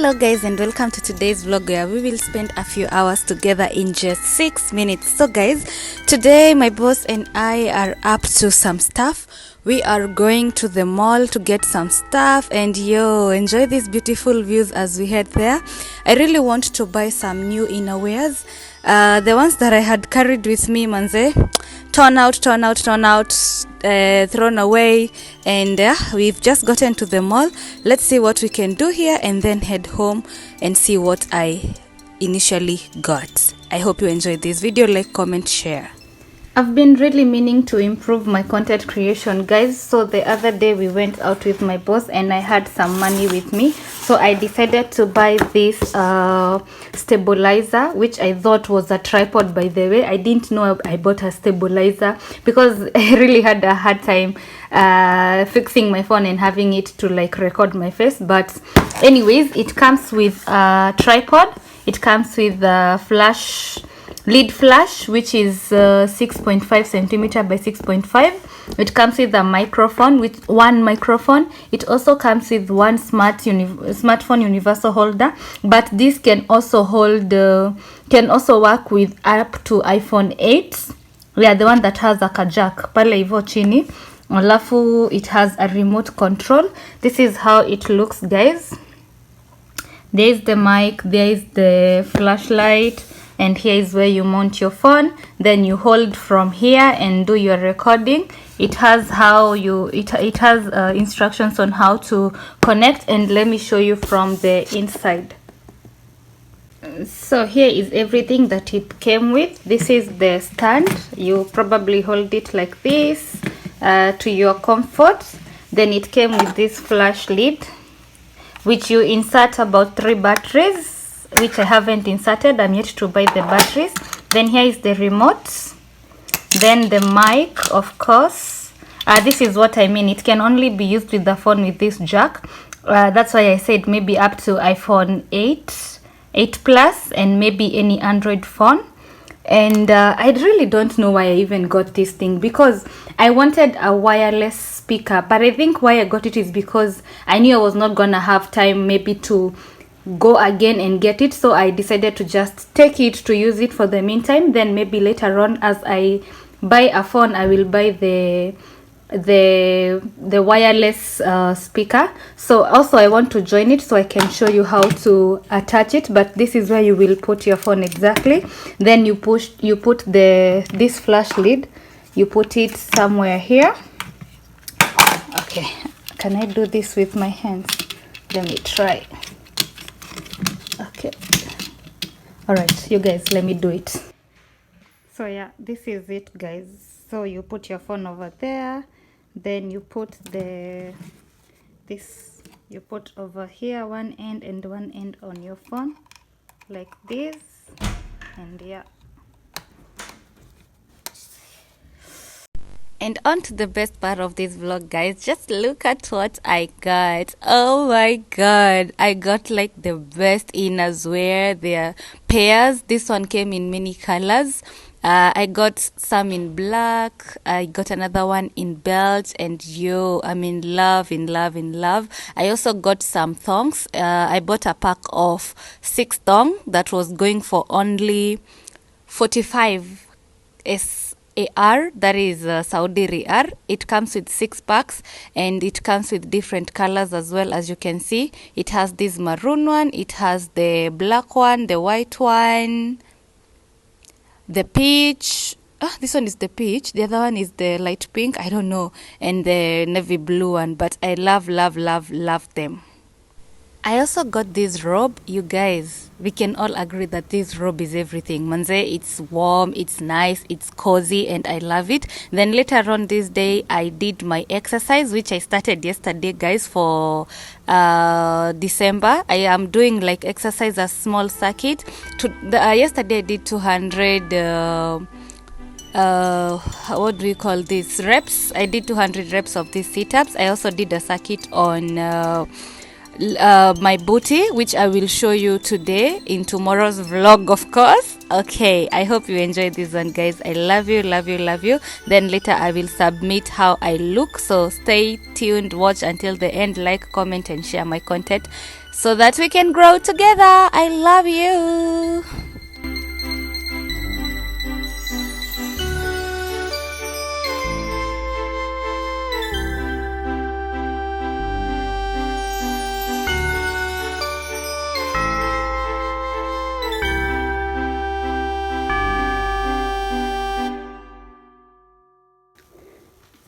Hello guys, and welcome to today's vlog where we will spend a few hours together in just 6 minutes. So guys, today my boss and I are up to some stuff. We are going to the mall to get some stuff, and enjoy these beautiful views as we head there. I really want to buy some new innerwears. The ones that I had carried with me, manze, torn out, thrown away, and we've just gotten to the mall. Let's see what we can do here and then head home and see what I initially got. I hope you enjoyed this video. Like, comment, share. I've been really meaning to improve my content creation, guys. So the other day we went out with my boss and I had some money with me, so I decided to buy this stabilizer, which I thought was a tripod. By the way, I didn't know I bought a stabilizer because I really had a hard time fixing my phone and having it to like record my face. But anyways, it comes with a tripod, it comes with a lead flash, which is 6.5 centimeter by 6.5. It comes with a microphone, with one microphone. It also comes with one smartphone universal holder, but this can also hold can also work with up to iPhone 8. Yeah, the one that has like a jack pale hivyo chini, alafu it has a remote control. This is how it looks, guys. There is the mic, there is the flashlight, and here is where you mount your phone. Then you hold from here and do your recording. It has instructions on how to connect, and let me show you from the inside. So here is everything that it came with. This is the stand. You probably hold it like this to your comfort. Then it came with this flash lid, which you insert about 3 batteries, which I haven't inserted. I'm yet to buy the batteries. Then here is the remote, then the mic, of course. This is what I mean, it can only be used with the phone with this jack. That's why I said maybe up to iPhone 8 plus, and maybe any Android phone. And I really don't know why I even got this thing, because I wanted a wireless speaker, but I think why I got it is because I knew I was not gonna have time maybe to go again and get it. So I decided to just take it to use it for the meantime. Then maybe later on, as I buy a phone, I will buy the wireless speaker. So also I want to join it so I can show you how to attach it. But this is where you will put your phone exactly. Then you put this flash lid, you put it somewhere here. Okay, can I do this with my hands? Let me try. Okay, all right, you guys, let me do it. So yeah, this is it, guys. So you put your phone over there, then you put you put over here one end and one end on your phone like this, and yeah. And on to the best part of this vlog, guys. Just look at what I got. Oh my god, I got like the best innerwear. They're pairs. This one came in many colors. I got some in black, I got another one in beige, and I'm in love. I also got some thongs. I bought a pack of 6 thong that was going for only 45 SAR, that is Saudi Riyal. It comes with 6 packs, and it comes with different colors as well. As you can see, it has this maroon one, it has the black one, the white one, the peach. This one is the peach, the other one is the light pink, I don't know, and the navy blue one. But I love them. I also got this robe. You guys, we can all agree that this robe is everything. Manze, it's warm, it's nice, it's cozy, and I love it. Then later on this day, I did my exercise, which I started yesterday, guys, for December. I am doing like exercise, a small circuit. Yesterday I did 200 what do we call this, reps. I did 200 reps of these sit-ups. I also did a circuit on my booty, which I will show you today in tomorrow's vlog, of course. Okay, I hope you enjoyed this one, guys. I love you. Then later I will submit how I look, so stay tuned, watch until the end, like, comment and share my content. so that we can grow together. I love you.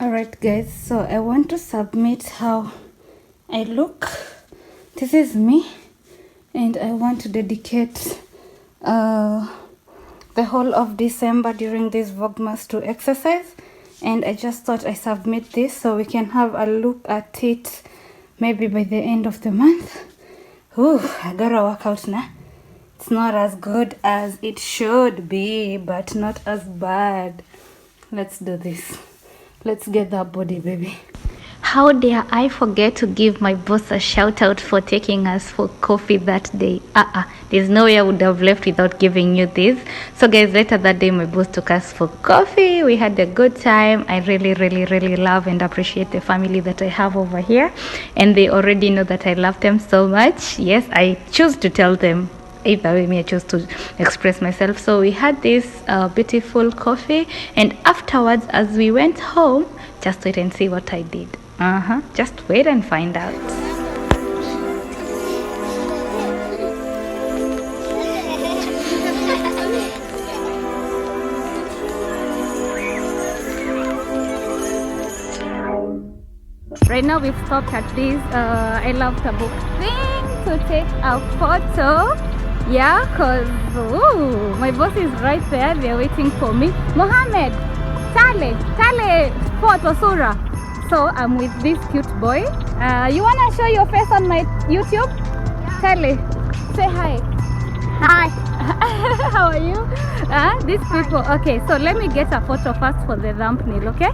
Alright guys, so I want to submit how I look. This is me, and I want to dedicate the whole of December during this Vlogmas to exercise, and I just thought I submit this so we can have a look at it maybe by the end of the month. Ooh, I gotta work out now. It's not as good as it should be, but not as bad. Let's do this. Let's get that body, baby. How dare I forget to give my boss a shout out for taking us for coffee that day. There's no way I would have left without giving you this. So guys, later that day my boss took us for coffee. We had a good time. I really love and appreciate the family that I have over here, and they already know that I love them so much. Yes, I choose to tell them. Either way, I chose to express myself. So we had this beautiful coffee, and afterwards, as we went home, just wait and see what I did. Just wait and find out. Right now we've stopped at this I love the book thing to take a photo. Yeah, cause my boss is right there. They're waiting for me. Mohammed, Tale, photo Sura. So I'm with this cute boy. You wanna show your face on my YouTube? Yeah. Tale, say hi. Hi. How are you? These people. Okay, so let me get a photo first for the thumbnail. Okay.